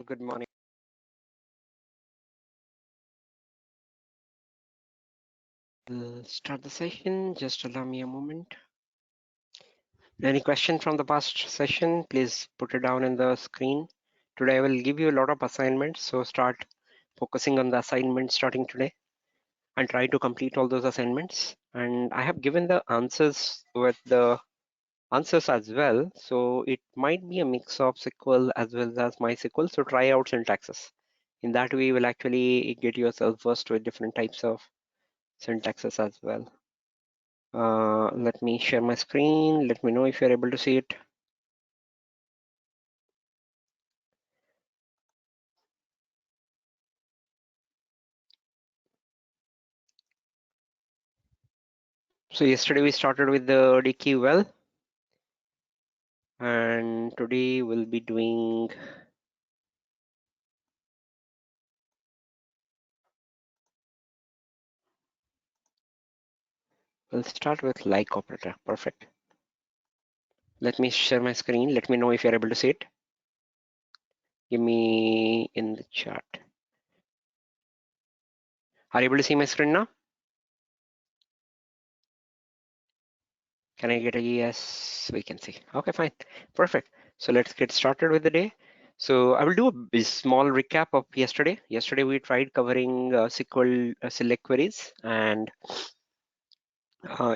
Good morning. We'll start the session. Just allow me a moment. Any question from the past session, please put it down in the screen. Today I will give you a lot of assignments, so start focusing on the assignments starting today and try to complete all those assignments. And I have given the answers with the answers as well, so it might be a mix of SQL as well as MySQL, so try out syntaxes. In that way, you will actually get yourself versed with different types of syntaxes as well. Let me share my screen. Let me know if you're able to see it. So yesterday we started with the DQ well, and today we'll be doing we'll start with like operator. Perfect. Let me share my screen. Let me know if you're able to see it. Give me in the chat. Are you able to see my screen now? Can I get a yes? We can see. Okay, fine. Perfect. So let's get started with the day. So I will do a small recap of yesterday. Yesterday we tried covering SQL select queries, and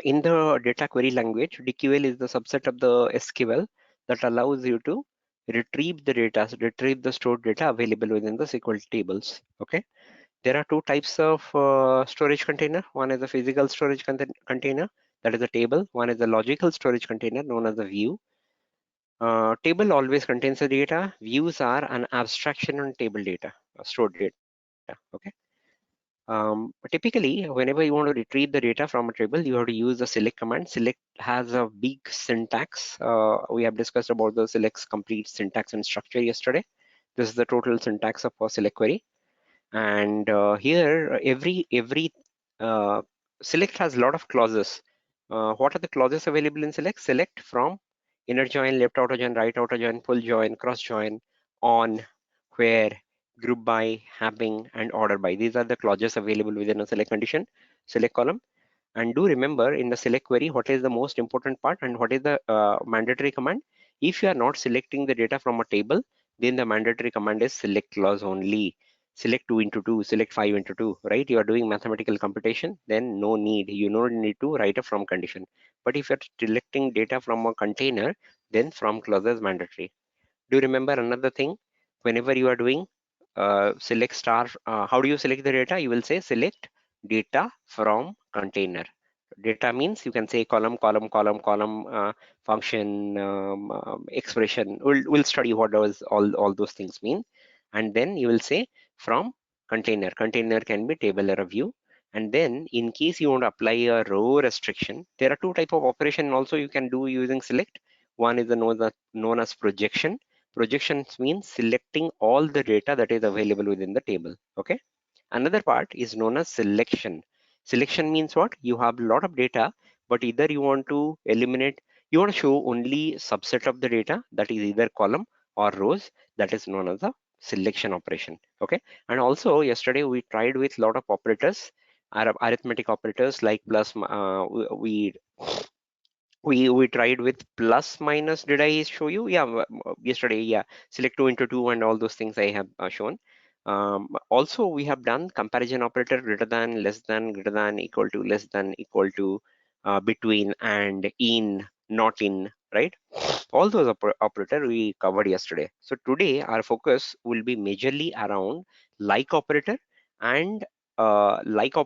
in the data query language, DQL is the subset of the SQL that allows you to retrieve the data, retrieve the stored data available within the SQL tables. Okay. There are two types of storage container. One is a physical storage container, that is a table. One is a logical storage container known as a view. Table always contains the data. Views are an abstraction on table data, stored data. Okay. Typically, whenever you want to retrieve the data from a table, you have to use the select command. Select has a big syntax. We have discussed about the select's complete syntax and structure yesterday. This is the total syntax of a select query. And here, every select has a lot of clauses. What are the clauses available in select? Select from, inner join, left outer join, right outer join, full join, cross join, on, where, group by, mapping, and order by. These are the clauses available within a select condition, select column. And do remember in the select query, what is the most important part and what is the mandatory command. If you are not selecting the data from a table, then the mandatory command is select clause only. Select 2 into 2, select 5 into 2, right? You are doing mathematical computation, then no need. You don't need to write a from condition. But if you're selecting data from a container, then from clause is mandatory. Do you remember another thing? Whenever you are doing select star, how do you select the data? You will say select data from container. Data means you can say column, column, column, column, function, expression. We'll study what does all those things mean. And then you will say from container. Container can be table or a view. And then in case you want to apply a row restriction, there are two type of operation also you can do using select. One is the known as projection. Projections means selecting all the data that is available within the table. Okay. Another part is known as selection. Selection means what? You have a lot of data, but either you want to eliminate, you want to show only subset of the data, that is either column or rows, that is known as a selection operation. Okay. And also yesterday we tried with a lot of operators, arithmetic operators like plus. We tried with plus minus. Did I show you? Yeah, yesterday. Yeah, select 2 into 2 and all those things I have shown. Also, we have done comparison operator, greater than, less than, greater than, equal to, less than, equal to, between, and, in, not in, right? All those operator we covered yesterday. So today our focus will be majorly around like operator and let's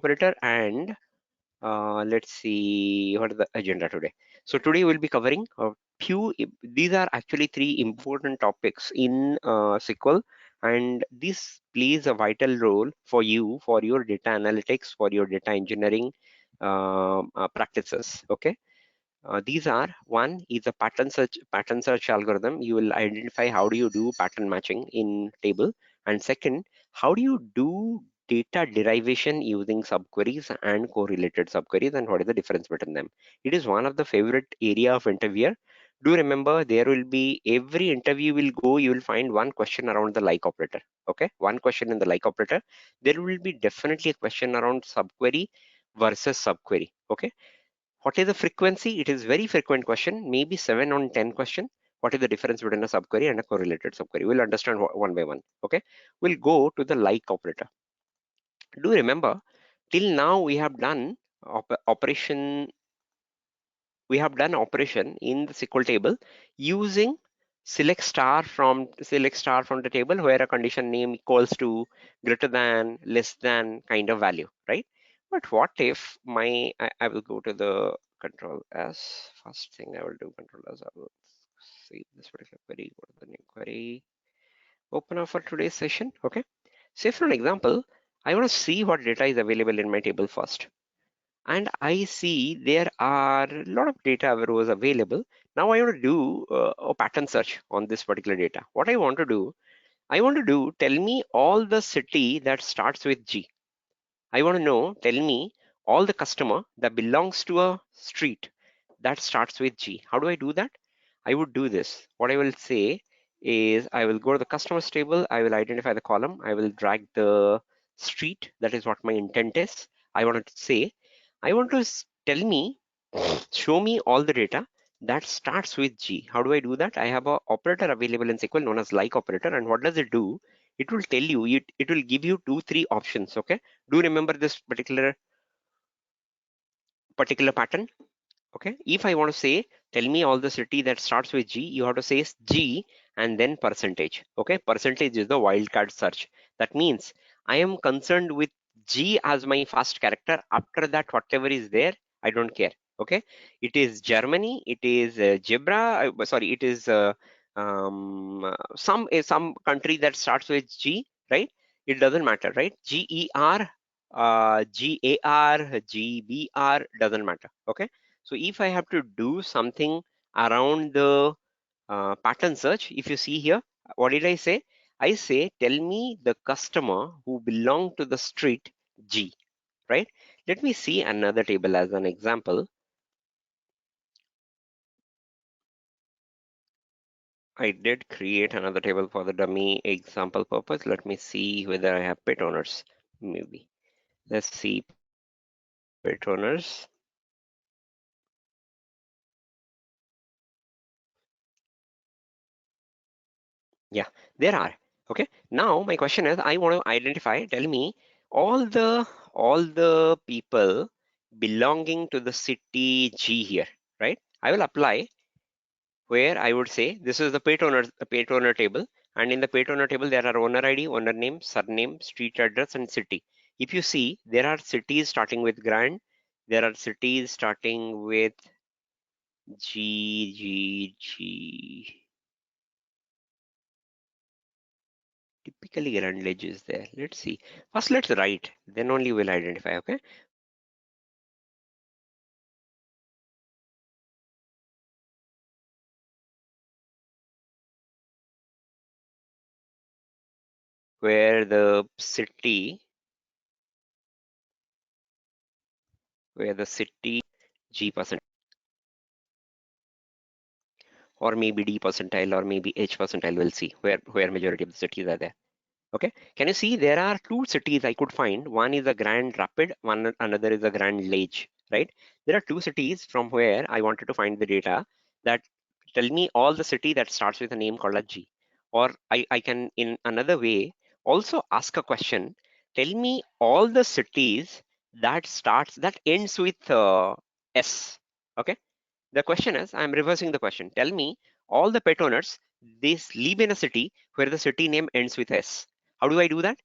see what is the agenda today. So today we'll be covering a few. These are actually three important topics in SQL, and this plays a vital role for you, for your data analytics, for your data engineering practices. Okay. These are, one is a pattern search algorithm. You will identify how do you do pattern matching in table, and second, how do you do data derivation using subqueries and correlated subqueries, and what is the difference between them. It is one of the favorite area of interviewer Do remember, there will be, every interview will go, you will find one question around the like operator. Okay, one question in the like operator. There will be definitely a question around subquery versus subquery. Okay, what is the frequency? It is very frequent question, maybe 7 on 10 question. What is the difference between a subquery and a correlated subquery? We'll understand one by one. Okay, we'll go to the like operator. Do remember, till now we have done operation, we have done operation in the SQL table using select star from the table, where a condition name equals to, greater than, less than kind of value, right? But what if I will go to the control as, first thing I will do control as, I will see this particular query, go to the new query, open up for today's session. Okay, say for an example, I want to see what data is available in my table first, and I see there are a lot of data was available. Now I want to do a pattern search on this particular data. What I want to do, tell me all the city that starts with G. I want to know, tell me all the customer that belongs to a street that starts with G. How do I do that? I would do this. What I will say is, I will go to the customers table, I will identify the column, I will drag the street. That is what my intent is. I want to say, I want to tell me, show me all the data that starts with G. How do I do that? I have a operator available in SQL known as like operator. And what does it do? It will tell you, it will give you 2-3 options. Okay, do remember this particular pattern. Okay, if I want to say, tell me all the city that starts with G, you have to say G and then percentage. Okay, percentage is the wildcard search. That means I am concerned with G as my first character. After that, whatever is there, I don't care. Okay, it is Germany, it is Zebra, sorry, it is some country that starts with G, right? It doesn't matter, right? GER, GAR, GBR, doesn't matter. Okay, so if I have to do something around the pattern search, if you see here, what did I say? I say, tell me the customer who belong to the street G, right? Let me see another table as an example. I did create another table for the dummy example purpose. Let me see whether I have pet owners. Maybe. Let's see pet owners. Yeah, there are. Okay. Now my question is, I want to identify, tell me all the people belonging to the city G here, right? I will apply, where I would say this is the pet owner table, and in the pet owner table there are owner ID, owner name, surname, street address, and city. If you see, there are cities starting with Grand, there are cities starting with G, G, G. Typically Grundledge is there. Let's see. First let's write, then only we'll identify. Okay. Where the city, G percent, or maybe D percentile, or maybe H percentile, we'll see where majority of the cities are there. Okay, can you see there are two cities I could find? One is a Grand Rapid, another is a Grand Lage, right? There are two cities from where I wanted to find the data that tell me all the city that starts with a name called a G. Or I can, in another way, also ask a question. Tell me all the cities that ends with S. Okay, the question is, I'm reversing the question. Tell me all the pet owners, they live in a city where the city name ends with S. How do I do that?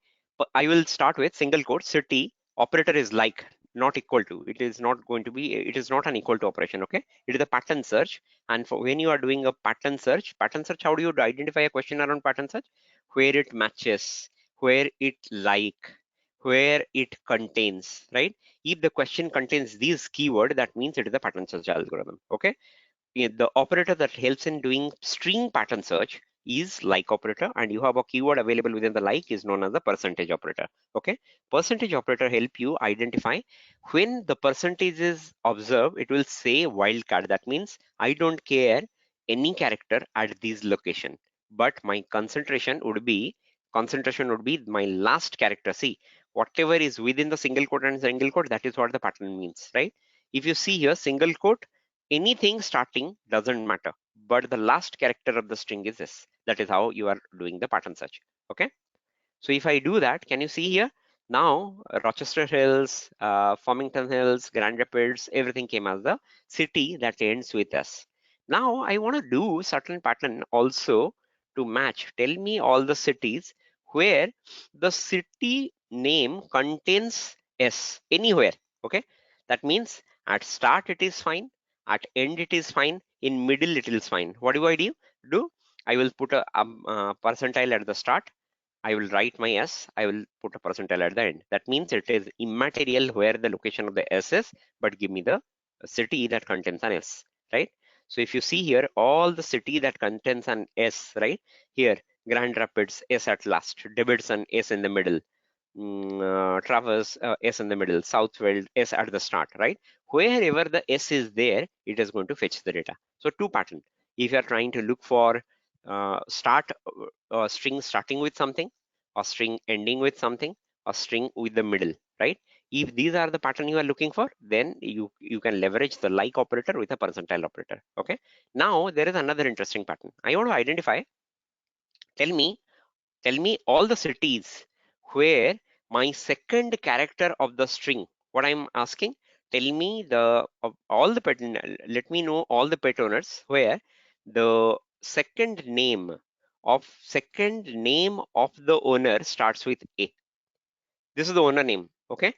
I will start with single quote, city, operator is like, not equal to. It is not going to be, it is not an equal to operation, okay? It is a pattern search. And for when you are doing a pattern search, how do you identify a question around pattern search? Where it matches, where it like, where it contains, right? If the question contains these keyword, that means it is a pattern search algorithm. Okay, the operator that helps in doing string pattern search is like operator, and you have a keyword available within the like is known as the percentage operator. Okay, percentage operator help you identify when the percentage is observed. It will say wildcard. That means I don't care any character at this location, but my concentration would be my last character. See, whatever is within the single quote and single quote, that is what the pattern means, right? If you see here, single quote, anything starting doesn't matter, but the last character of the string is this. That is how you are doing the pattern search. Okay. So if I do that, can you see here? Now, Rochester Hills, Farmington Hills, Grand Rapids, everything came as the city that ends with S. Now, I want to do certain pattern also to match. Tell me all the cities where the city name contains S anywhere. Okay, that means at start it is fine, at end it is fine, in middle it is fine. What do I do? I will put a percentile at the start. I will write my S, I will put a percentile at the end. That means it is immaterial where the location of the S is, but give me the city that contains an S, right? So if you see here, all the city that contains an S, right? Here, Grand Rapids, S at last, Davidson, S in the middle, Traverse, S in the middle, Southfield, S at the start, right? Wherever the S is there, it is going to fetch the data. So two pattern. If you are trying to look for start a string starting with something, a string ending with something, a string with the middle, right? If these are the pattern you are looking for, then you can leverage the like operator with a percentile operator. Okay. Now there is another interesting pattern. I want to identify. Tell me all the cities where my second character of the string. What I'm asking, tell me the of all the pet. Let me know all the pet owners where the second name of the owner starts with A. This is the owner name. Okay.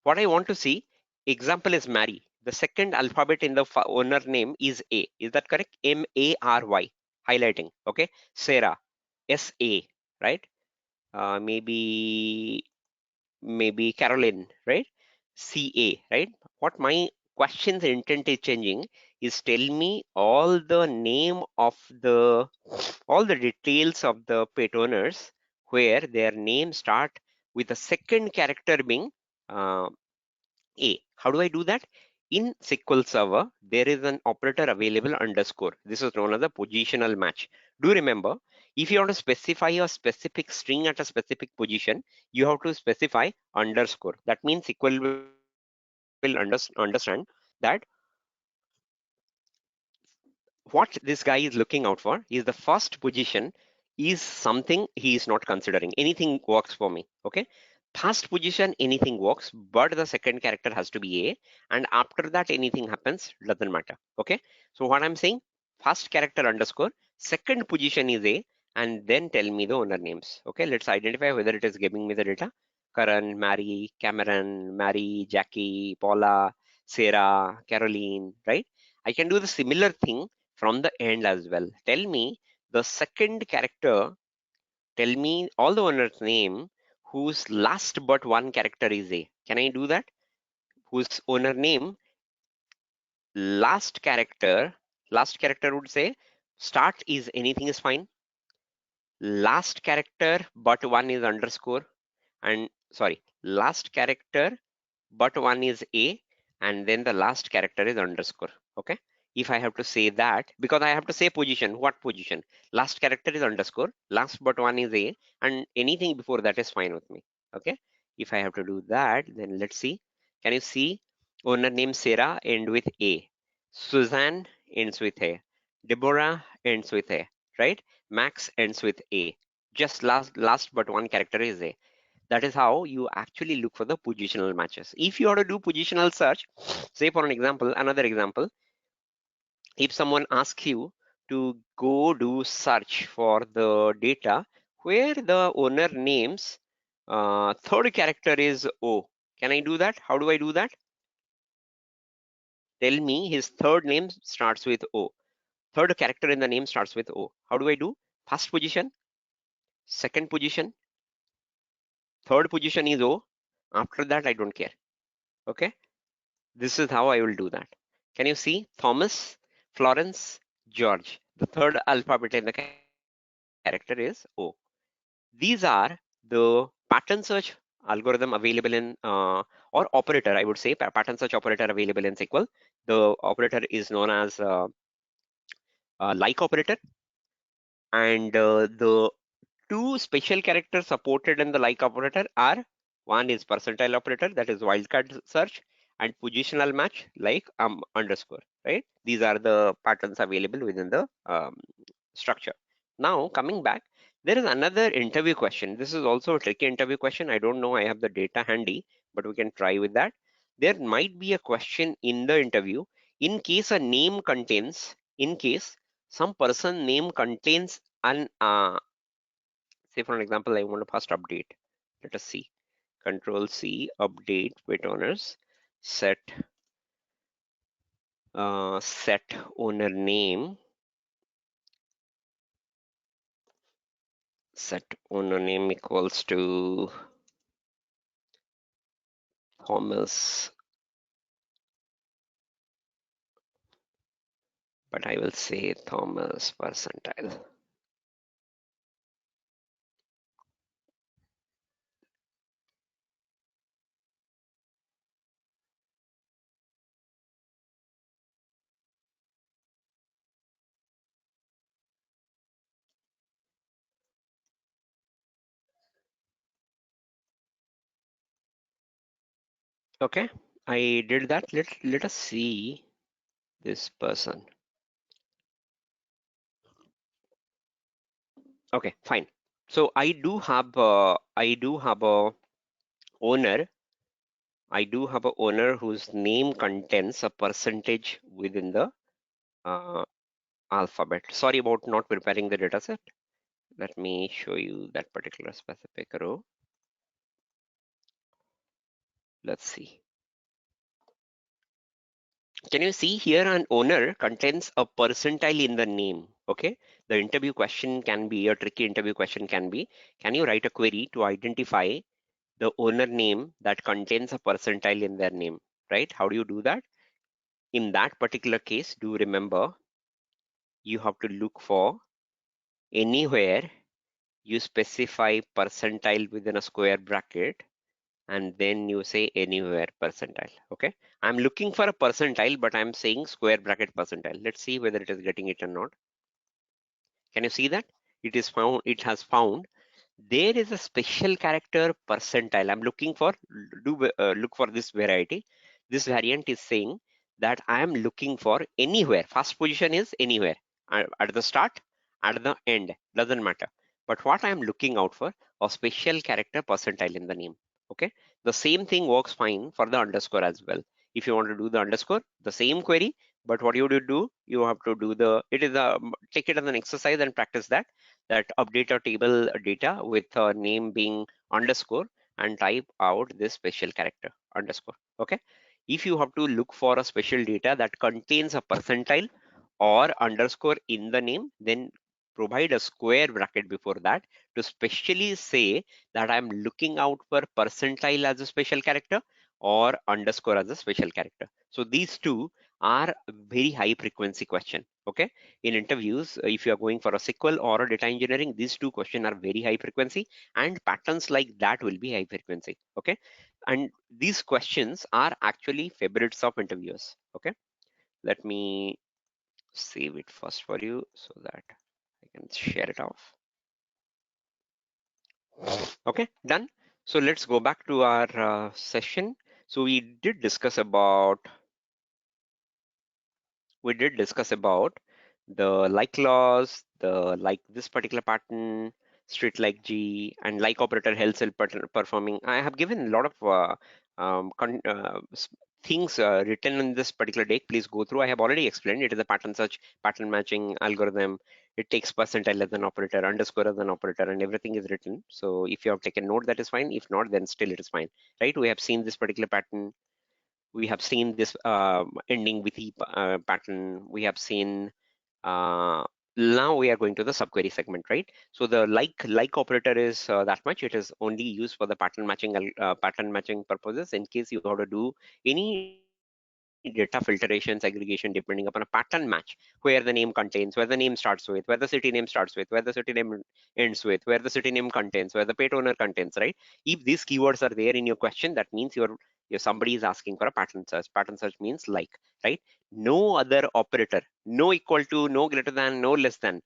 What I want to see, example is Mary. The second alphabet in the owner name is A. Is that correct? Mary, highlighting. Okay. Sarah, SA, right? Maybe Caroline, right? CA, right? What my question's intent is changing is tell me all the details of the pet owners where their name start with the second character being uh, A. How do I do that? In SQL Server, there is an operator available underscore. This is known as a positional match. Do remember, if you want to specify a specific string at a specific position, you have to specify underscore. That means SQL will understand that what this guy is looking out for is the first position is something he is not considering. Anything works for me. Okay. First position, anything works, but the second character has to be A. And after that, anything happens, doesn't matter. Okay. So what I'm saying, first character underscore, second position is A, and then tell me the owner names. Okay. Let's identify whether it is giving me the data. Karan, Mary, Cameron, Mary, Jackie, Paula, Sarah, Caroline, right? I can do the similar thing from the end as well. Tell me the second character, tell me all the owner's name whose last but one character is A. Can I do that? Whose owner name, last character would say start is anything is fine. Last character but one is underscore, and sorry, last character but one is A, and then the last character is underscore. Okay. If I have to say that, because I have to say position, what position? Last character is underscore, last but one is A, and anything before that is fine with me. Okay. If I have to do that, then let's see. Can you see owner name Sarah end with A, Suzanne ends with A, Deborah ends with A, right? Max ends with A. Just last but one character is A. That is how you actually look for the positional matches. If you want to do positional search, say for an example, another example, if someone asks you to go do search for the data where the owner names third character is O, can I do that? How do I do that? Tell me his third name starts with O. Third character in the name starts with O. How do I do? First position, second position, third position is O. After that, I don't care. Okay. This is how I will do that. Can you see Thomas, Florence, George? The third alphabet in the character is O. These are the pattern search algorithm available in or operator, I would say, pattern search operator available in SQL. The operator is known as like operator, and the two special characters supported in the like operator are, one is percentile operator, that is wildcard search, and positional match like underscore, right? These are the patterns available within the structure. Now coming back, there is another interview question. This is also a tricky interview question. I don't know, I have the data handy, but we can try with that. There might be a question in the interview, in case a name contains, in case some person name contains an say for an example, I want to first update. Let us see. Control C, update with owners, set set owner name, set owner name equals to Thomas, but I will say Thomas percentile. Okay, I did that. Let us see this person. Okay, fine. So I do have a owner. I do have a owner whose name contains a percentage within the uh, alphabet. Sorry about not preparing the data set. Let me show you that particular specific row. Let's see. Can you see here an owner contains a percentile in the name? Okay. The interview question can be, a tricky interview question can be, can you write a query to identify the owner name that contains a percentile in their name, right? How do you do that? In that particular case, do remember you have to look for anywhere you specify percentile within a square bracket, and then you say anywhere percentile. Okay, I'm looking for a percentile, but I'm saying square bracket percentile. Let's see whether it is getting it or not. Can you see that it is found, it has found there is a special character percentile. I'm looking for, look for this variety. This variant is saying that I am looking for anywhere. First position is anywhere, at the start, at the end, doesn't matter. But what I am looking out for, a special character percentile in the name. Okay, the same thing works fine for the underscore as well. If you want to do the underscore, the same query, but what you do, you have to do the, it is a, take it as an exercise and practice that update a table data with a name being underscore and type out this special character underscore. Okay, if you have to look for a special data that contains a percentile or underscore in the name, then provide a square bracket before that to specially say that I'm looking out for percentile as a special character or underscore as a special character. So these two are very high frequency question. Okay, in interviews, if you are going for a SQL or a data engineering, these two questions are very high frequency, and patterns like that will be high frequency. Okay, and these questions are actually favorites of interviewers. Okay, let me save it first for you so that I can share it off. Okay, done. So let's go back to our session. So we did discuss about the like clause, the like this particular pattern, street like G, and like operator health cell performing. I have given a lot of things written in this particular deck. Please go through. I have already explained. It is a pattern search, pattern matching algorithm. It takes percentile as an operator, underscore as an operator, and everything is written. So if you have taken note, that is fine. If not, then still it is fine, right? We have seen this particular pattern. We have seen this ending with e pattern. We have seen now we are going to the subquery segment, right? So the like operator is that much. It is only used for the pattern matching purposes. In case you have to do any data filtration segregation depending upon a pattern match, where the name contains, where the name starts with, where the city name starts with, where the city name ends with, where the city name contains, where the pet owner contains, right? If these keywords are there in your question, that means your if somebody is asking for a pattern search means like, right? No other operator, no equal to, no greater than, no less than.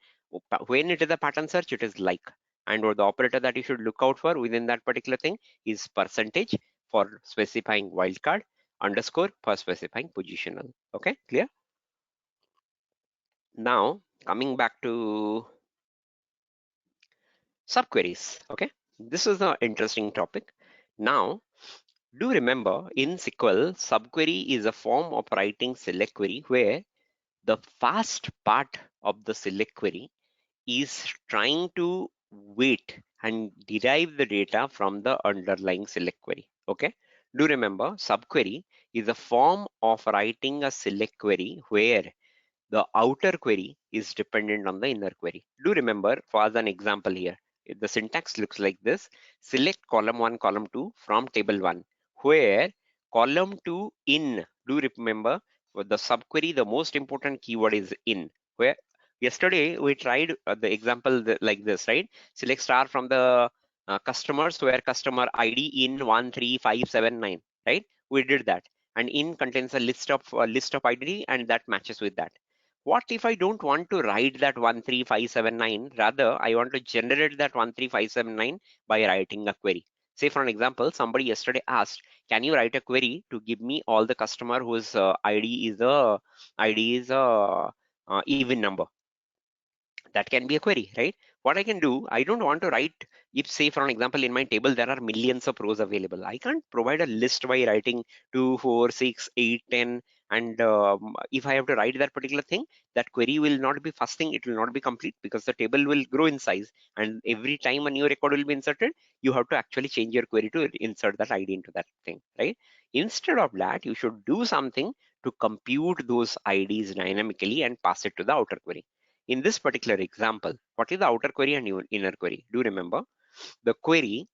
When it is a pattern search, it is like. And the operator that you should look out for within that particular thing is percentage for specifying wildcard, underscore for specifying positional. Okay, clear? Now, coming back to subqueries. Okay, this is an interesting topic. Now, do remember in SQL, subquery is a form of writing select query where the first part of the select query is trying to wait and derive the data from the underlying select query. Okay, do remember subquery is a form of writing a select query where the outer query is dependent on the inner query. Do remember, for as an example here, the syntax looks like this: select column 1, column 2 from table 1, where column 2 in. Do remember, for the subquery, the most important keyword is in, where yesterday we tried the example like this, right? Select star from the customers where customer ID in 13579, right? We did that, and in contains a list of ID, and that matches with that. What if I don't want to write that 13579? Rather, I want to generate that 13579 by writing a query. Say for an example, somebody yesterday asked, can you write a query to give me all the customer whose ID is a even number? That can be a query, right? What I can do, I don't want to write, if say for an example, in my table, there are millions of rows available. I can't provide a list by writing 2, 4, 6, 8, 10. And if I have to write that particular thing, that query will not be first thing, it will not be complete because the table will grow in size. And every time a new record will be inserted, you have to actually change your query to insert that ID into that thing, right? Instead of that, you should do something to compute those IDs dynamically and pass it to the outer query. In this particular example, what is the outer query and inner query? Do remember, the query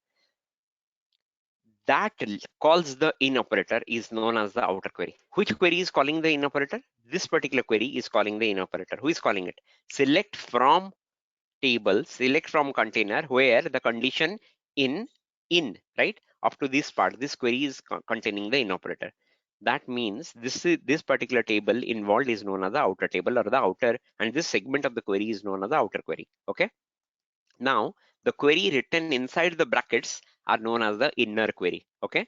that calls the in operator is known as the outer query. Which query is calling the in operator? This particular query is calling the in operator. Who is calling it? Select from table, select from container where the condition in, right? Up to this part, this query is containing the in operator. That means this particular table involved is known as the outer table or the outer, and this segment of the query is known as the outer query. Okay. Now, the query written inside the brackets are known as the inner query. Okay.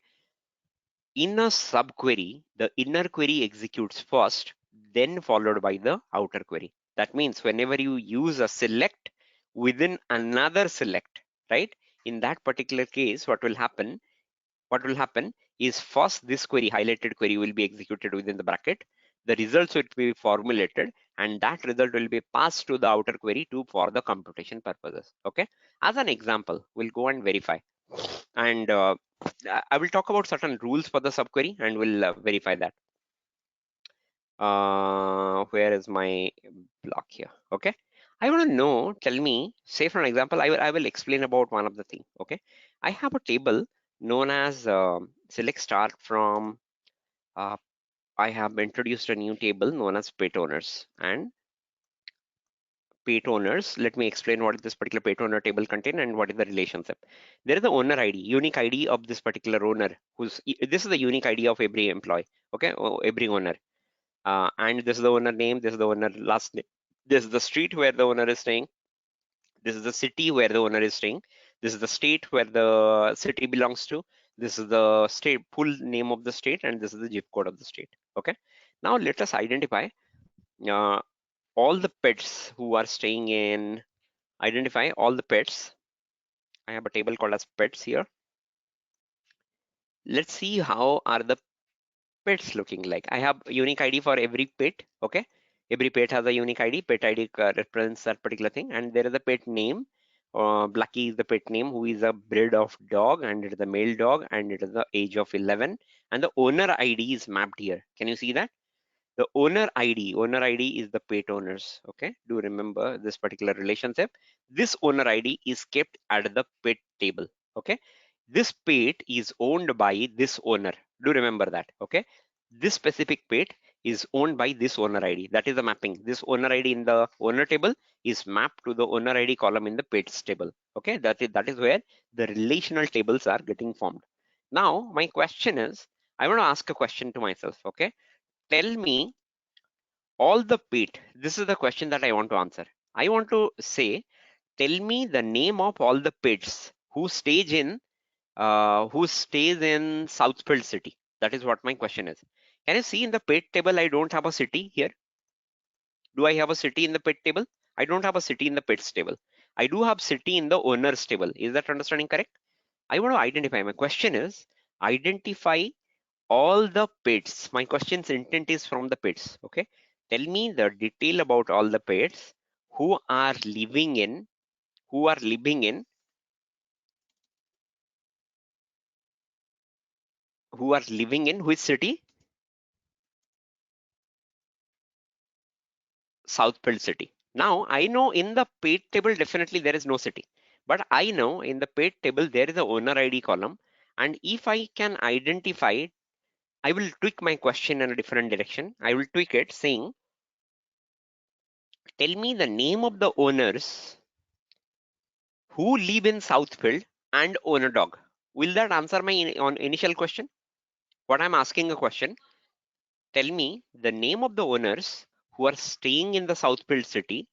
In a subquery, the inner query executes first, then followed by the outer query. That means whenever you use a select within another select, right? In that particular case, what will happen? What will happen is first this query, highlighted query, will be executed within the bracket. The results will be formulated, and that result will be passed to the outer query for the computation purposes. Okay. As an example, we'll go and verify. And I will talk about certain rules for the subquery and we'll verify that. Where is my block here? Okay. I want to know, tell me, say for an example, I will explain about one of the thing. Okay. I have a table known as select start from, I have introduced a new table known as pet owners, and pet owners. Let me explain what this particular pet owner table contain and what is the relationship. There is the owner ID, unique ID of this particular owner. This is the unique ID of every employee. Okay, every owner. And this is the owner name. This is the owner last name. This is the street where the owner is staying. This is the city where the owner is staying. This is the state where the city belongs to. This is the state full name of the state, and this is the zip code of the state. Okay. Now let us identify uh, all the pets who are staying in. Identify all the pets. I have a table called as pets here. Let's see how are the pets looking like. I have unique ID for every pet. Okay, every pet has a unique ID. Pet ID represents that particular thing, and there is a pet name. Blackie is the pet name, who is a breed of dog, and it is a male dog, and it is the age of 11. And the owner ID is mapped here. Can you see that? The owner ID is the pet owners. Okay, do remember this particular relationship. This owner ID is kept at the pet table. Okay, this pet is owned by this owner. Do remember that. Okay, this specific pet is owned by this owner ID. That is the mapping. This owner ID in the owner table is mapped to the owner ID column in the pets table. Okay, that is where the relational tables are getting formed. Now my question is, I want to ask a question to myself, okay? Tell me all the pit. This is the question that I want to answer. I want to say, tell me the name of all the pits who stays in Southfield city. That is what my question is. Can you see in the pit table, I don't have a city here. Do I have a city in the pit table? I don't have a city in the pits table. I do have city in the owners table. Is that understanding correct? I want to identify. My question is identify all the pits. My question's intent is from the pits. Okay. Tell me the detail about all the pits who are living in, who are living in, who are living in which city? Southfield city. Now I know in the page table definitely there is no city, but I know in the page table there is a owner ID column, and if I can identify it, I will tweak my question in a different direction. I will tweak it saying, tell me the name of the owners who live in Southfield and own a dog. Will that answer my on initial question? What I'm asking a question, tell me the name of the owners who are staying in the Southfield city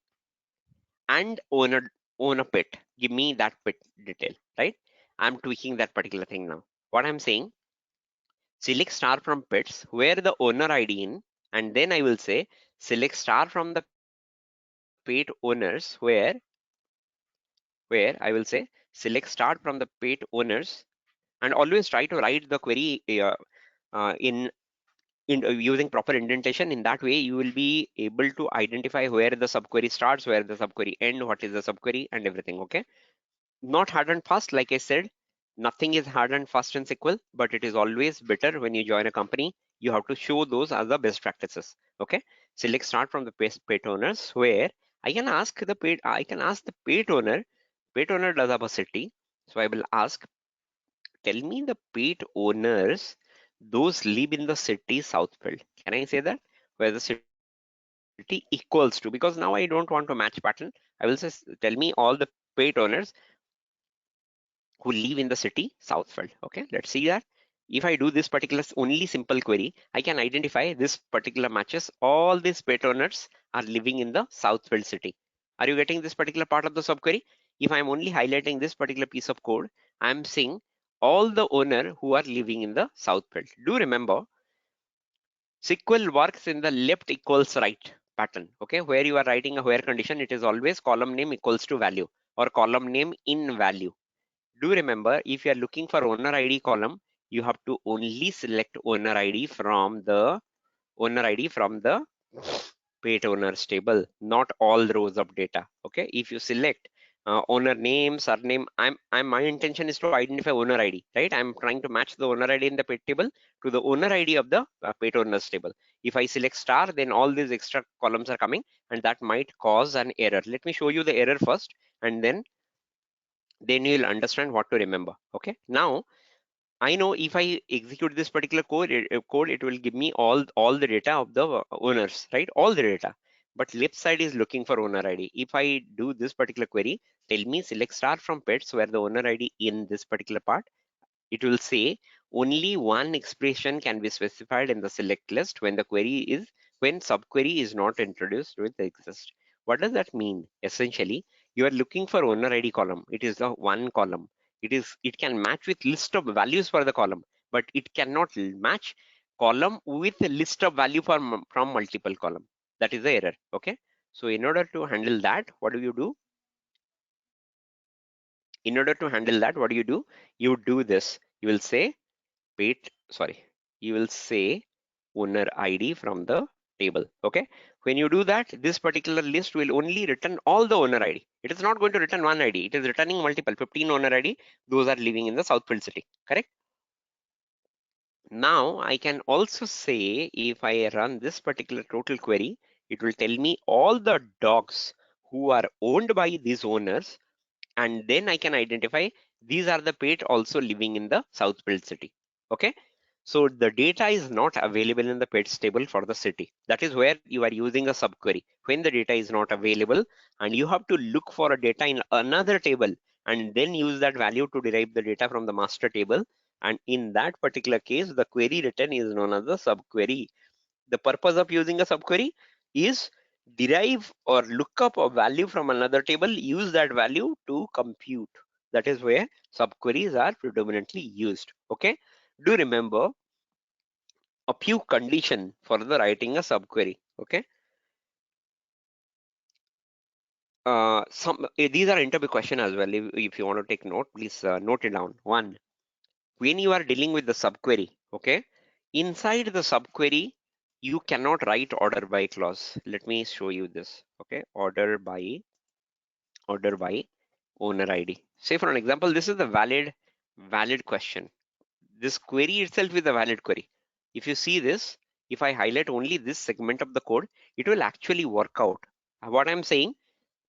and own a pet. Give me that pet detail, right? I'm tweaking that particular thing now. What I'm saying, select star from pets where the owner ID in, and then I will say select star from the pet owners where I will say select start from the pet owners, and always try to write the query in using proper indentation. In that way you will be able to identify where the subquery starts, where the subquery end, what is the subquery, and everything. Okay, not hard and fast, like I said, nothing is hard and fast in SQL, but it is always better when you join a company. You have to show those as the best practices. Okay, select start from the pet owners where I can ask the pet owner does have a city. So I will ask, tell me the pet owners, those live in the city Southfield. Can I say that? Where the city equals to, because now I don't want to match pattern. I will say, tell me all the pet owners who live in the city Southfield. Okay, let's see that. If I do this particular only simple query, I can identify this particular matches. All these pet owners are living in the Southfield city. Are you getting this particular part of the subquery? If I'm only highlighting this particular piece of code, I'm seeing all the owner who are living in the Southfield. Do remember, SQL works in the left equals right pattern. Okay, where you are writing a where condition, it is always column name equals to value or column name in value. Do remember, if you are looking for owner ID column, you have to only select owner ID from the pet owners table, not all rows of data. Okay, if you select owner name, surname, my intention is to identify owner ID, right? I'm trying to match the owner ID in the pet table to the owner ID of the pet owners table. If I select star, then all these extra columns are coming, and that might cause an error. Let me show you the error first, and then you'll understand what to remember. Okay, now I know if I execute this particular code, it will give me all the data of the owners, right? All the data. But left side is looking for owner ID. If I do this particular query, tell me select star from pets where the owner ID in this particular part, it will say only one expression can be specified in the select list when subquery is not introduced with the exist. What does that mean? Essentially, you are looking for owner ID column. It is the one column. It can match with list of values for the column, but it cannot match column with a list of value from multiple column. That is the error. Okay. So in order to handle that, what do you do? In order to handle that, what do? You do this. You will say you will say owner ID from the table. Okay, when you do that, this particular list will only return all the owner ID. It is not going to return one ID. It is returning multiple 15 owner ID. Those are living in the Southfield city. Correct. Now I can also say, if I run this particular total query, it will tell me all the dogs who are owned by these owners, and then I can identify these are the pet also living in the Southfield city. Okay, so the data is not available in the pets table for the city. That is where you are using a subquery. When the data is not available and you have to look for a data in another table and then use that value to derive the data from the master table, And in that particular case, the query written is known as the subquery. The purpose of using a subquery is derive or look up a value from another table, use that value to compute. That is where subqueries are predominantly used. Okay, do remember a few condition for the writing a subquery. Okay, these are interview question as well. If you want to take note, please note it down. One, when you are dealing with the subquery, okay, inside the subquery, you cannot write order by clause. Let me show you this. Okay, order by owner ID. Say for an example, this is the valid question. This query itself is a valid query. If you see this, if I highlight only this segment of the code, it will actually work out. What I'm saying,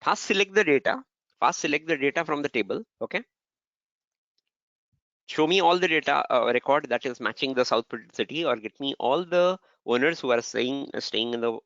first select the data, from the table. Okay, show me all the data record that is matching the Southfield city, or get me all the owners who are staying in the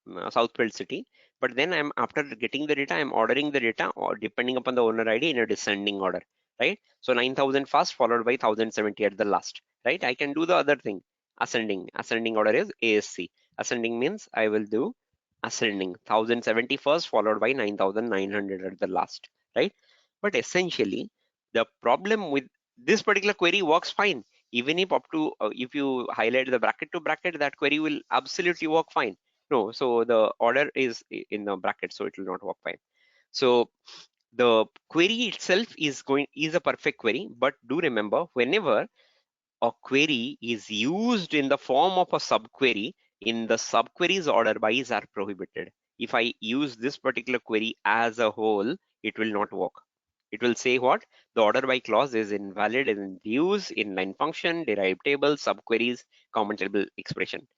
Southfield city. But then I'm, after getting the data, I'm ordering the data or depending upon the owner ID in a descending order, right? So 9,000 first, followed by 1,070 at the last, right? I can do the other thing. Ascending order is ASC. Ascending means I will do ascending 1,070 first, followed by 9,900 at the last, right? But essentially, the problem with this particular query works fine. Even if up to if you highlight the bracket to bracket, that query will absolutely work fine. No, so the order is in the bracket, so it will not work fine. So the query itself is a perfect query, but do remember, whenever a query is used in the form of a subquery, in the subqueries, order bys are prohibited. If I use this particular query as a whole, it will not work. It will say what? The order by clause is invalid in use, inline function, derived table, subqueries, common table expression,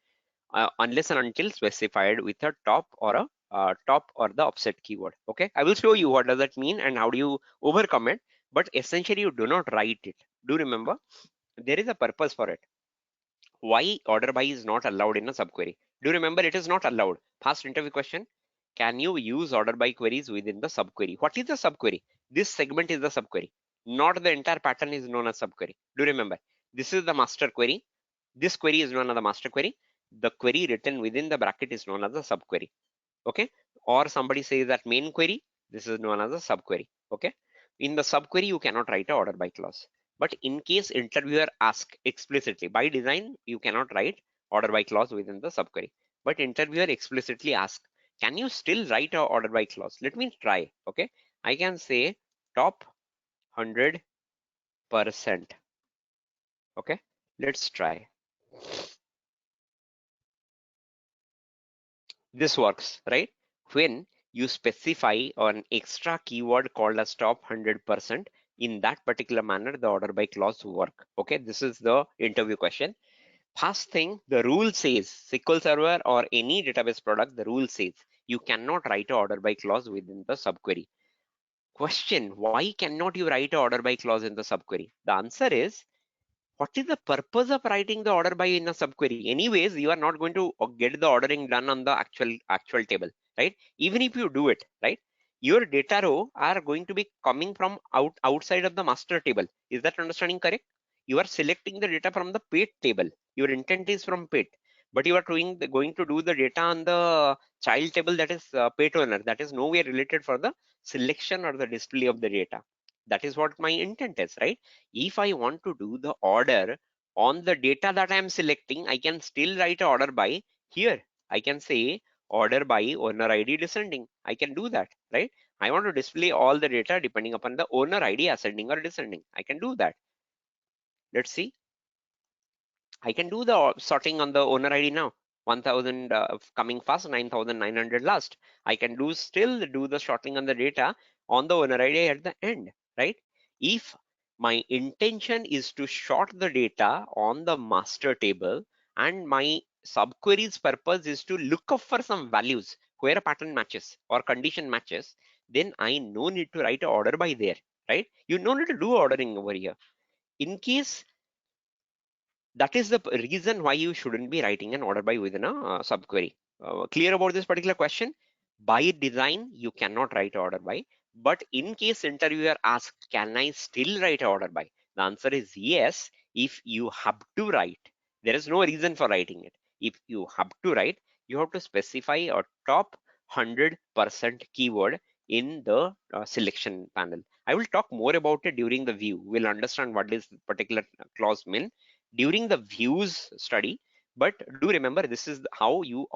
unless and until specified with a top or a top or the offset keyword. Okay, I will show you what does that mean and how do you overcome it. But essentially, you do not write it. Do remember, there is a purpose for it. Why order by is not allowed in a subquery? Do you remember it is not allowed? Past interview question. Can you use order by queries within the subquery? What is the subquery? This segment is the subquery. Not the entire pattern is known as subquery. Do you remember? This is the master query. This query is known as the master query. The query written within the bracket is known as the subquery. Okay, or somebody says that main query, this is known as a subquery. Okay, in the subquery you cannot write a order by clause, but in case interviewer ask explicitly, by design you cannot write order by clause within the subquery, but interviewer explicitly ask, can you still write a order by clause? Let me try. Okay, I can say top 100%. Okay, let's try. This works, right? When you specify an extra keyword called as top 100%, in that particular manner, the order by clause work. Okay, this is the interview question. First thing, the rule says, SQL Server or any database product, the rule says you cannot write a order by clause within the subquery. Question, why cannot you write a order by clause in the subquery? The answer is, what is the purpose of writing the order by in a subquery? Anyways, you are not going to get the ordering done on the actual table, right? Even if you do it, right, your data row are going to be coming from outside of the master table. Is that understanding correct? You are selecting the data from the page table. Your intent is from page, but you are going to do the data on the child table, that is page owner, that is nowhere related for the selection or the display of the data. That is what my intent is, right? If I want to do the order on the data that I am selecting, I can still write a order by here. I can say order by owner ID descending. I can do that, right? I want to display all the data depending upon the owner ID ascending or descending. I can do that. Let's see. I can do the sorting on the owner ID now. 1000 coming first, 9900 last. I can still do the sorting on the data on the owner ID at the end, right? If my intention is to sort the data on the master table and my subquery's purpose is to look up for some values where a pattern matches or condition matches, then I no need to write an order by there, right? You no need to do ordering over here. In case that is the reason why you shouldn't be writing an order by within a subquery. Clear about this particular question? By design, you cannot write order by, but in case interviewer asks, can I still write order by? The answer is yes. If you have to write, there is no reason for writing it. If you have to write, you have to specify a top 100% keyword in the selection panel. I will talk more about it during the view. We'll understand what this particular clause mean during the views study. But do remember, this is how you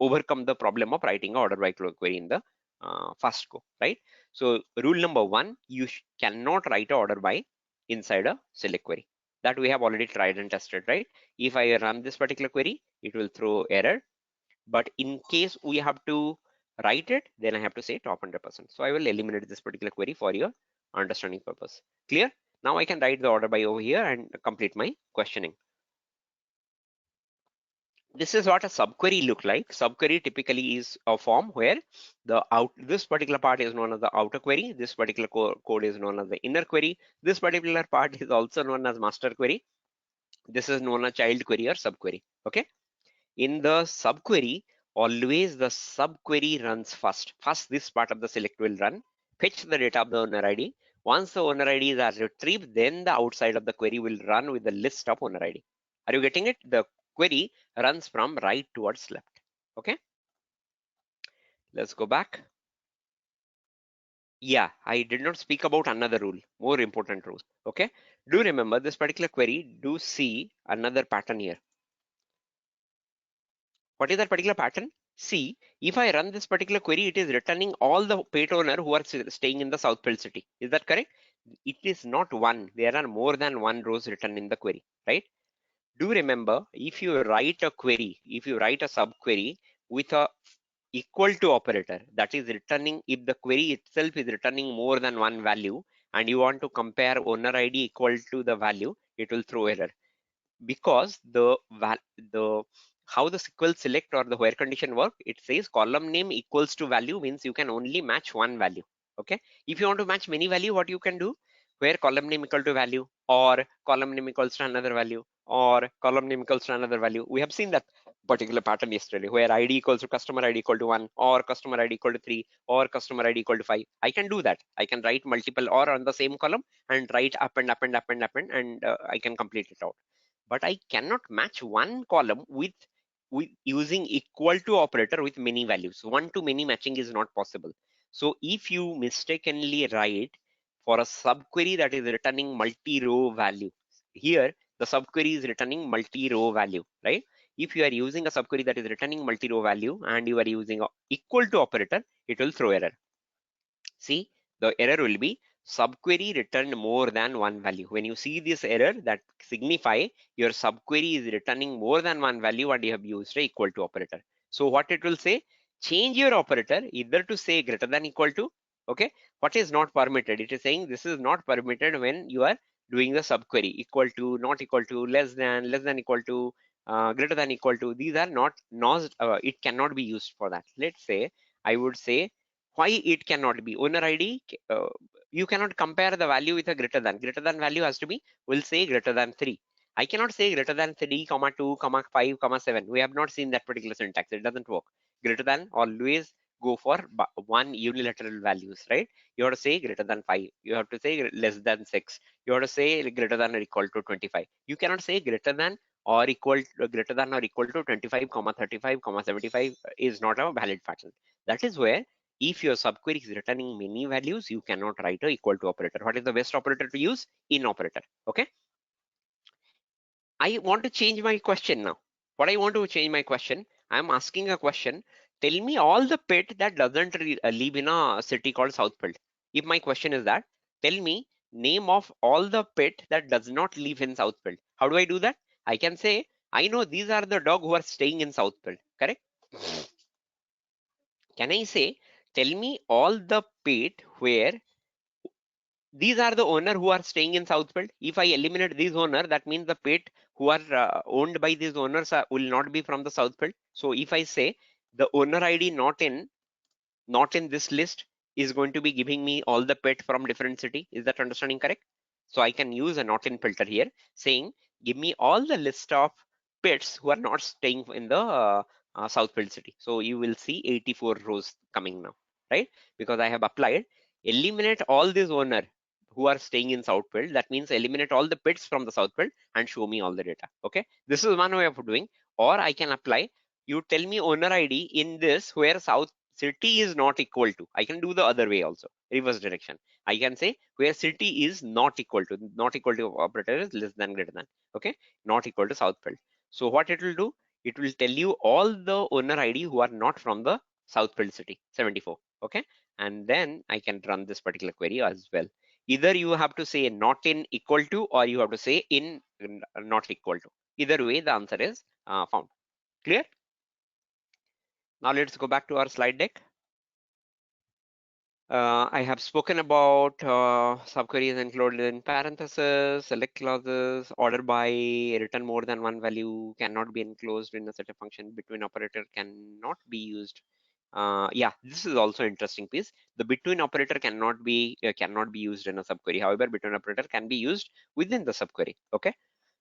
overcome the problem of writing order by query in the fast go, right? So rule number one, you cannot write a order by inside a select query. That we have already tried and tested, right? If I run this particular query, it will throw error. But in case we have to write it, then I have to say top 100%. So I will eliminate this particular query for your understanding purpose. Clear? Now I can write the order by over here and complete my questioning. This is what a subquery look like. Subquery typically is a form where this particular part is known as the outer query. This particular code is known as the inner query. This particular part is also known as master query. This is known as child query or subquery. Okay. In the subquery, always the subquery runs first. First, this part of the select will run, fetch the data of the owner ID. Once the owner IDs are retrieved, then the outside of the query will run with the list of owner ID. Are you getting it? The query runs from right towards left. Okay. Let's go back. Yeah, I did not speak about another rule, more important rule. Okay. Do remember this particular query, do see another pattern here. What is that particular pattern? See, if I run this particular query, it is returning all the pet owner who are staying in the Southfield city. Is that correct? It is not one. There are more than one rows written in the query, right? Do remember, if you write a query, if you write a subquery with a equal to operator, that is returning, if the query itself is returning more than one value and you want to compare owner ID equal to the value, it will throw error. Because the how the SQL select or the where condition work, it says column name equals to value means you can only match one value. Okay. If you want to match many value, what you can do, where column name equal to value or column name equals to another value or column name equals to another value. We have seen that particular pattern yesterday where ID equals to customer ID equal to 1 or customer ID equal to 3 or customer ID equal to 5. I can do that. I can write multiple or on the same column and write up and up and up and up and I can complete it out. But I cannot match one column with using equal to operator with many values. One to many matching is not possible. So if you mistakenly write for a subquery that is returning multi-row value, here the subquery is returning multi-row value, right? If you are using a subquery that is returning multi-row value and you are using a equal to operator, it will throw error. See, the error will be subquery returned more than one value. When you see this error, that signify your subquery is returning more than one value and you have used a equal to operator. So what it will say, change your operator either to say greater than equal to, okay? What is not permitted? It is saying this is not permitted when you are doing the subquery, equal to, not equal to, less than equal to, greater than equal to. These are not, it cannot be used for that. Let's say, I would say, why it cannot be owner id, you cannot compare the value with a greater than value has to be, we'll say greater than 3. I cannot say greater than 3 comma 2 comma 5 comma 7. We have not seen that particular syntax. It doesn't work. Greater than always go for one unilateral values, right? You have to say greater than 5, you have to say less than 6, you have to say greater than or equal to 25. You cannot say greater than or equal to, greater than or equal to 25 comma 35 comma 75 is not a valid pattern. That is where if your subquery is returning many values, you cannot write a equal to operator. What is the best operator to use? In operator. Okay. I want to change my question now. What I want to change my question, I'm asking a question. Tell me all the pet that doesn't live in a city called Southfield. If my question is that, tell me name of all the pet that does not live in Southfield. How do I do that? I can say, I know these are the dog who are staying in Southfield, correct? Can I say, tell me all the pet where these are the owner who are staying in Southfield. If I eliminate these owner, that means the pet who are owned by these owners will not be from the Southfield. So if I say the owner ID not in this list is going to be giving me all the pet from different city. Is that understanding correct? So I can use a not in filter here saying give me all the list of pets who are not staying in the Southfield city. So you will see 84 rows coming now, right? Because I have applied eliminate all these owner who are staying in south field. That means eliminate all the pits from the south field and show me all the data. Okay, this is one way of doing. Or I can apply, you tell me owner ID in this where south city is not equal to. I can do the other way also, reverse direction. I can say where city is not equal to, operator is less than, greater than. Okay, not equal to south field. So what it will do, it will tell you all the owner ID who are not from the south field city 74. Okay, and then I can run this particular query as well. Either you have to say not in equal to, or you have to say in not equal to. Either way, the answer is found. Clear? Now let's go back to our slide deck. I have spoken about subqueries included in parentheses, select clauses, order by, return more than one value, cannot be enclosed in a set of function, between operator cannot be used. Yeah, this is also interesting piece. The between operator cannot be used in a subquery. However, between operator can be used within the subquery. Okay.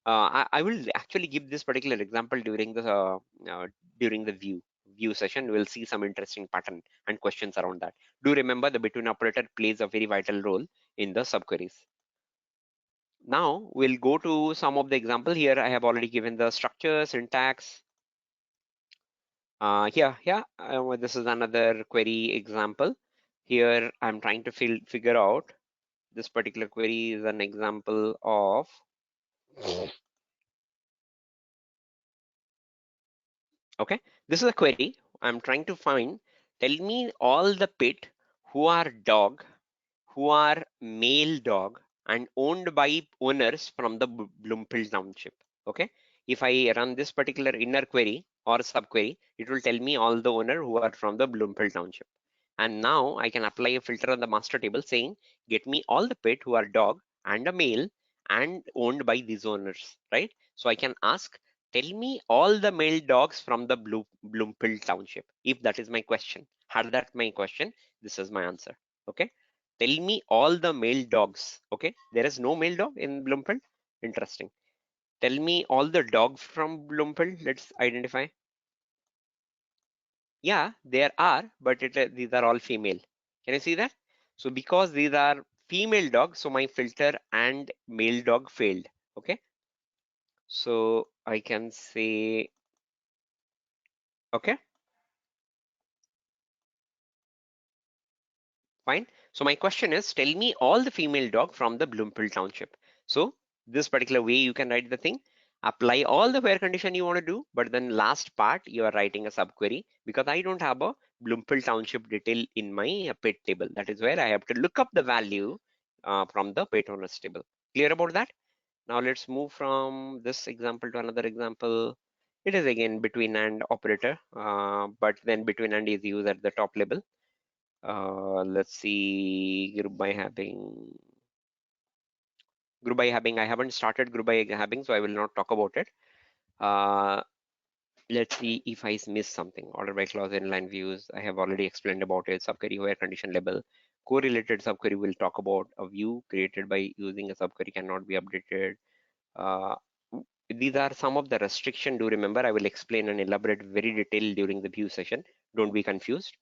I will actually give this particular example during the view session. We'll see some interesting pattern and questions around that. Do remember the between operator plays a very vital role in the subqueries. Now we'll go to some of the example. Here I have already given the structure, syntax. This is another query example. Here I'm trying to figure out, this particular query is an example of okay, this is a query. I'm trying to find, tell me all the pet who are dog, who are male dog and owned by owners from the Bloomfield township. Okay, if I run this particular inner query or subquery, it will tell me all the owner who are from the Bloomfield township. And now I can apply a filter on the master table saying, get me all the pet who are dog and a male and owned by these owners, right? So I can ask, tell me all the male dogs from the Bloomfield township. If that is my question, had that my question, this is my answer. Okay, tell me all the male dogs. Okay, there is no male dog in Bloomfield. Interesting. Tell me all the dogs from Bloomfield. Let's identify. Yeah, there are, but these are all female. Can you see that? So because these are female dogs, so my filter and male dog failed. Okay, so I can say, okay, fine. So my question is, tell me all the female dog from the Bloomfield township. So this particular way you can write the thing, apply all the where condition you want to do, but then last part you are writing a subquery because I don't have a Bloomfield township detail in my pet table. That is where I have to look up the value from the pet owners table. Clear about that? Now let's move from this example to another example. It is again between and operator, but then between and is used at the top level. Let's see, group by having. I haven't started group by having, so I will not talk about it. Let's see if I missed something. Order by clause, inline views. I have already explained about it. Subquery where condition label. Correlated subquery will talk about a view created by using a subquery cannot be updated. Uh, these are some of the restriction. Do remember, I will explain and elaborate very detailed during the view session. Don't be confused.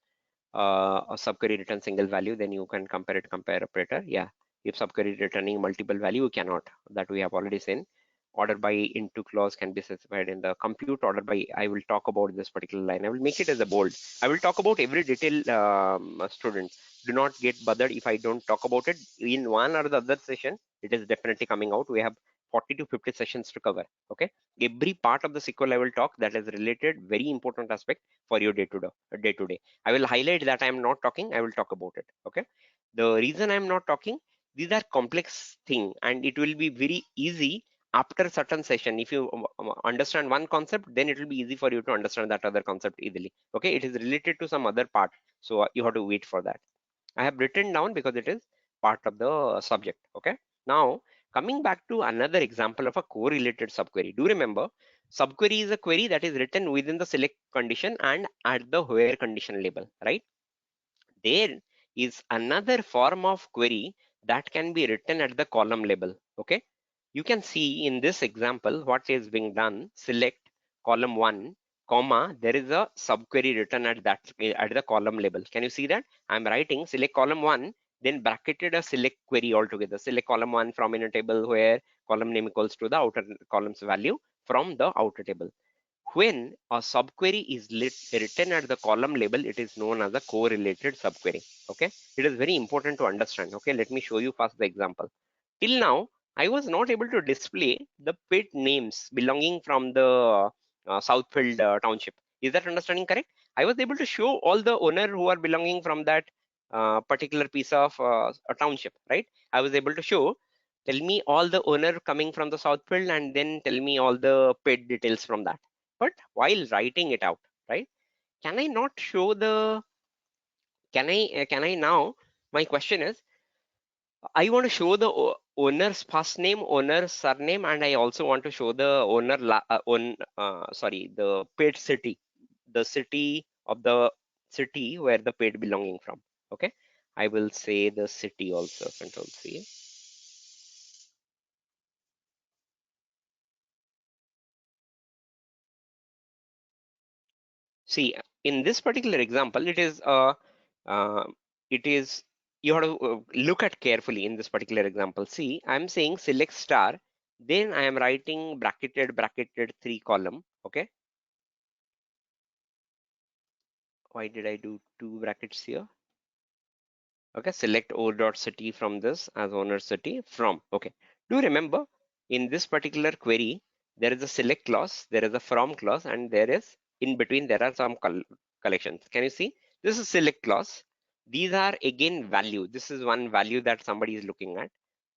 A subquery return single value, then you can compare operator. Yeah, if subquery returning multiple value, you cannot. That we have already seen. Order by into clause can be specified in the compute order by. I will talk about this particular line. I will make it as a bold. I will talk about every detail, students. Do not get bothered if I don't talk about it in one or the other session. It is definitely coming out. We have 40 to 50 sessions to cover. Okay, every part of the SQL I will talk that is related, very important aspect for your day to day. I will highlight that I am not talking. I will talk about it. Okay, the reason I am not talking, these are complex thing and it will be very easy after certain session. If you understand one concept, then it will be easy for you to understand that other concept easily. Okay, it is related to some other part, so you have to wait for that. I have written down because it is part of the subject. Okay, now coming back to another example of a correlated subquery. Do remember, subquery is a query that is written within the select condition and at the where condition label, right? There is another form of query that can be written at the column level. Okay, you can see in this example what is being done. Select column 1 comma, there is a subquery written at the column level. Can you see that? I'm writing select column 1 then bracketed a select query altogether. Select column 1 from inner table where column name equals to the outer column's value from the outer table. When a subquery is written at the column label, it is known as a correlated subquery. Okay, it is very important to understand. Okay, let me show you first the example. Till now, I was not able to display the pet names belonging from the Southfield township. Is that understanding correct? I was able to show all the owner who are belonging from that particular piece of a township, right? I was able to show, tell me all the owner coming from the Southfield and then tell me all the pet details from that. But while writing it out, right? Can I not show the, can I now, my question is, I want to show the owner's first name, owner's surname, and I also want to show the sorry, the paid city, the city of the city where the paid belonging from. Okay, I will say the city also. Control C. See, in this particular example, uh, it is, you have to look at carefully in this particular example. See, I'm saying select star, then I am writing bracketed 3 column. Okay, why did I do 2 brackets here? Okay, select o dot city from this as owner city from. Okay, do remember in this particular query there is a select clause, there is a from clause, and there is in between there are some collections. Can you see? This is select clause. These are again value. This is one value that somebody is looking at,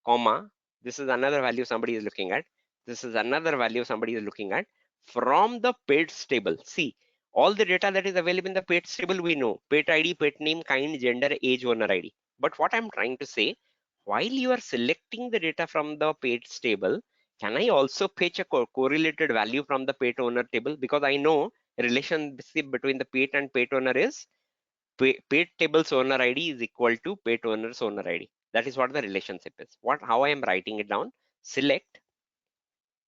comma. This is another value somebody is looking at. This is another value somebody is looking at from the pets table. See, all the data that is available in the pets table we know: pet ID, pet name, kind, gender, age, owner ID. But what I'm trying to say, while you are selecting the data from the pets table, can I also fetch a correlated value from the pet owner table? Because I know relationship between the pet and pet owner is pet table's owner ID is equal to pet owner's owner ID. That is what the relationship is. How I am writing it down: select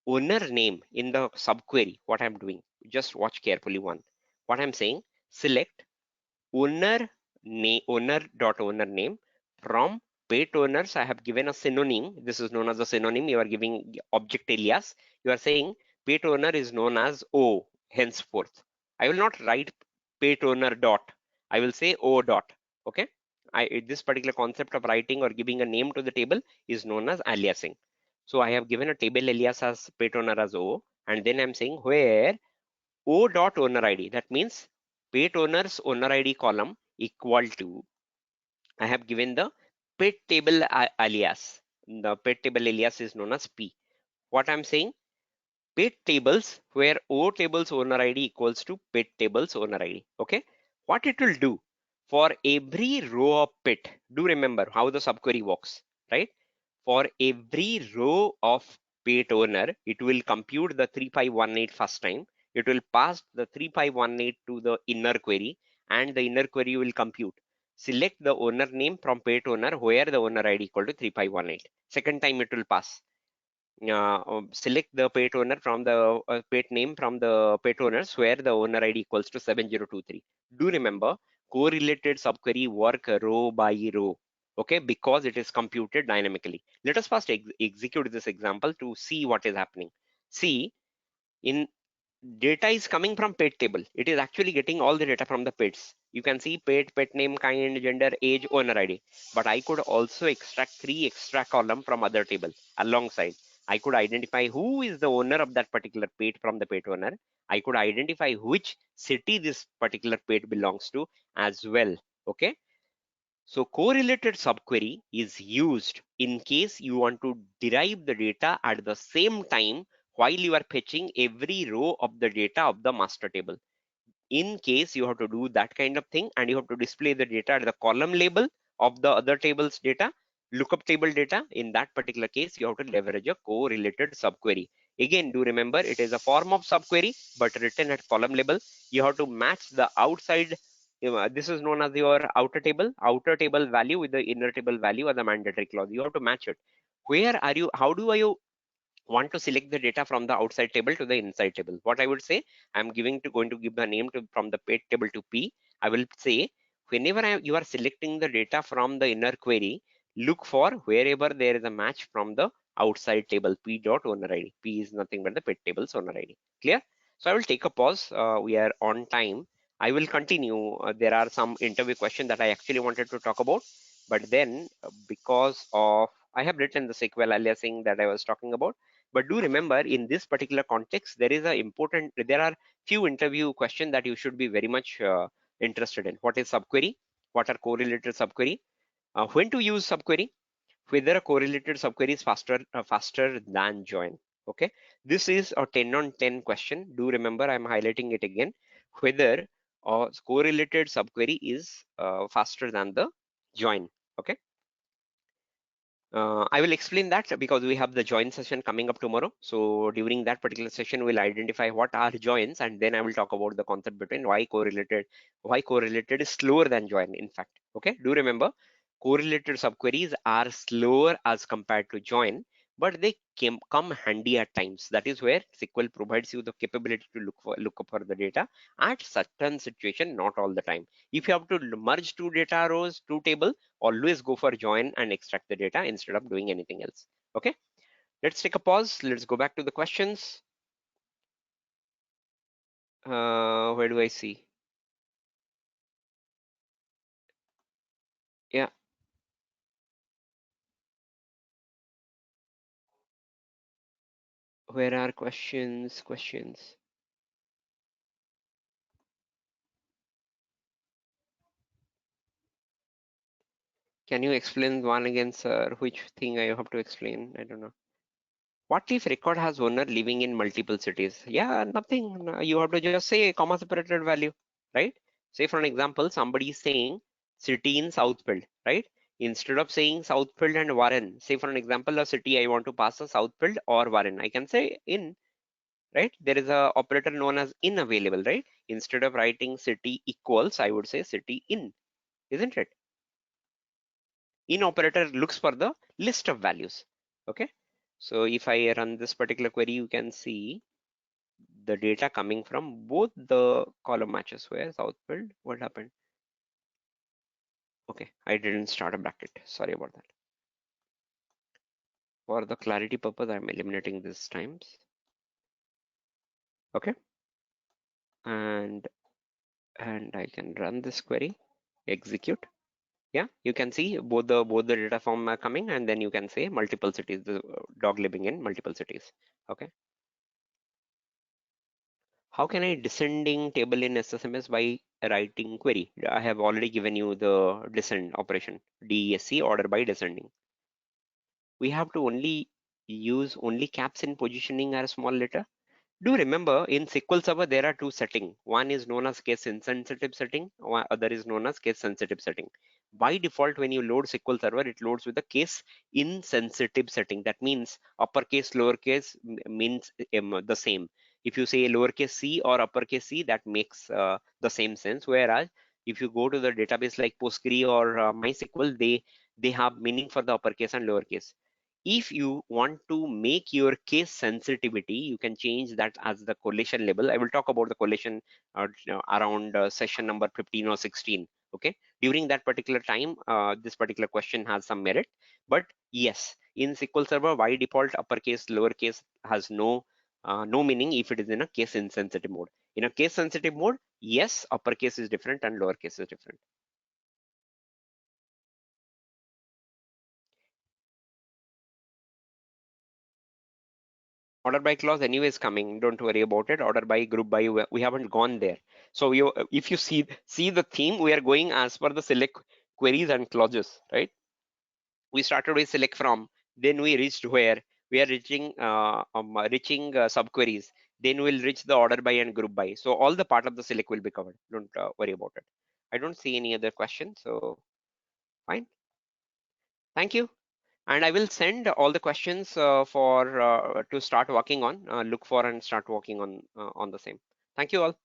owner name in the subquery. What I'm doing, just watch carefully. What I'm saying, select owner name, owner name from pet owners. I have given a synonym. This is known as a synonym. You are giving object alias. You are saying pet owner is known as O henceforth. I will not write pet owner dot. I will say O dot. Okay. This particular concept of writing or giving a name to the table is known as aliasing. So I have given a table alias as pet owner as O, and then I'm saying where O dot owner ID. That means pet owner's owner ID column equal to, I have given the pet table alias. The pet table alias is known as P. What I'm saying, pet tables where O tables owner ID equals to pet tables owner ID. Okay. What it will do for every row of pet, do remember how the subquery works, right? For every row of pet owner, it will compute the 3518 first time. It will pass the 3518 to the inner query, and the inner query will compute. Select the owner name from pet owner where the owner ID equal to 3518. Second time it will pass. Select the pet owner from the pet name from the pet owners where the owner ID equals to 7023. Do remember, correlated subquery work row by row. Okay, because it is computed dynamically. Let us first execute this example to see what is happening. See, in data is coming from pet table. It is actually getting all the data from the pets. You can see pet, pet name, kind, gender, age, owner ID. But I could also extract 3 extra column from other table alongside. I could identify who is the owner of that particular pet from the pet owner. I could identify which city this particular pet belongs to as well. Okay. So correlated subquery is used in case you want to derive the data at the same time while you are fetching every row of the data of the master table. In case you have to do that kind of thing and you have to display the data at the column label of the other table's data, lookup table data, in that particular case, you have to leverage a correlated subquery. Again, do remember it is a form of subquery, but written at column level. You have to match the outside. This is known as your outer table value with the inner table value as a mandatory clause. You have to match it. Where are you? How do you want to select the data from the outside table to the inside table? What I would say, I'm going to give the name to from the pet table to P. I will say whenever you are selecting the data from the inner query, look for wherever there is a match from the outside table, p dot owner id. P is nothing but the pet table's owner id. Clear? So I will take a pause. We are on time. I will continue. There are some interview questions that I actually wanted to talk about, but then because of I have written the SQL aliasing that I was talking about. But do remember, in this particular context, there are few interview questions that you should be very much interested in. What is subquery? What are correlated subquery? When to use subquery? Whether a correlated subquery is faster than join. Okay, this is a 10 on 10 question. Do remember, I'm highlighting it again. Whether a correlated subquery is faster than the join. Okay. I will explain that because we have the join session coming up tomorrow. So during that particular session, we'll identify what are joins, and then I will talk about the concept between why correlated is slower than join, in fact. Okay, do remember, correlated subqueries are slower as compared to join, but they come handy at times. That is where SQL provides you the capability to look up for the data at certain situation, not all the time. If you have to merge two data rows, two table, always go for join and extract the data instead of doing anything else. Okay, let's take a pause. Let's go back to the questions. Where do I see? Yeah, where are questions? Can you explain one again, sir? Which thing I have to explain? I don't know. What if record has owner living in multiple cities? Yeah, nothing. You have to just say comma separated value, right? Say for an example, somebody is saying city in Southfield, right? Instead of saying Southfield and Warren, say for an example, a city I want to pass a Southfield or Warren, I can say in, right? There is a operator known as in available, right? Instead of writing city equals, I would say city in, isn't it? In operator looks for the list of values. Okay. So if I run this particular query, you can see the data coming from both the column matches. Where Southfield, what happened? Okay, I didn't start a bracket. Sorry about that. For the clarity purpose, I'm eliminating this times. Okay, and I can run this query, execute. Yeah, you can see both the data form are coming, and then you can say multiple cities, the dog living in multiple cities. Okay. How can I descending table in SSMS by writing query? I have already given you the descend operation, DESC, order by descending. We have to only use only caps in positioning or small letter. Do remember, in SQL Server there are two settings. One is known as case insensitive setting, other is known as case sensitive setting. By default, when you load SQL Server, it loads with the case insensitive setting. That means uppercase, lowercase means the same. If you say lowercase c or uppercase c, that makes the same sense. Whereas if you go to the database like Postgre or MySQL, they have meaning for the uppercase and lowercase. If you want to make your case sensitivity, you can change that as the collation label. I will talk about the collation around session number 15 or 16. Okay, during that particular time, this particular question has some merit. But yes, in SQL Server, by default, uppercase, lowercase has no meaning if it is in a case insensitive mode. In a case sensitive mode, yes, uppercase is different and lowercase is different. Order by clause anyway is coming. Don't worry about it. Order by, group by, we haven't gone there. So if you see the theme, we are going as per the select queries and clauses, right? We started with select from, then we reached where we are reaching subqueries. Then we'll reach the order by and group by. So all the part of the select will be covered. Don't worry about it. I don't see any other question. So fine. Thank you. And I will send all the questions for to start working on, look for and start working on the same. Thank you all.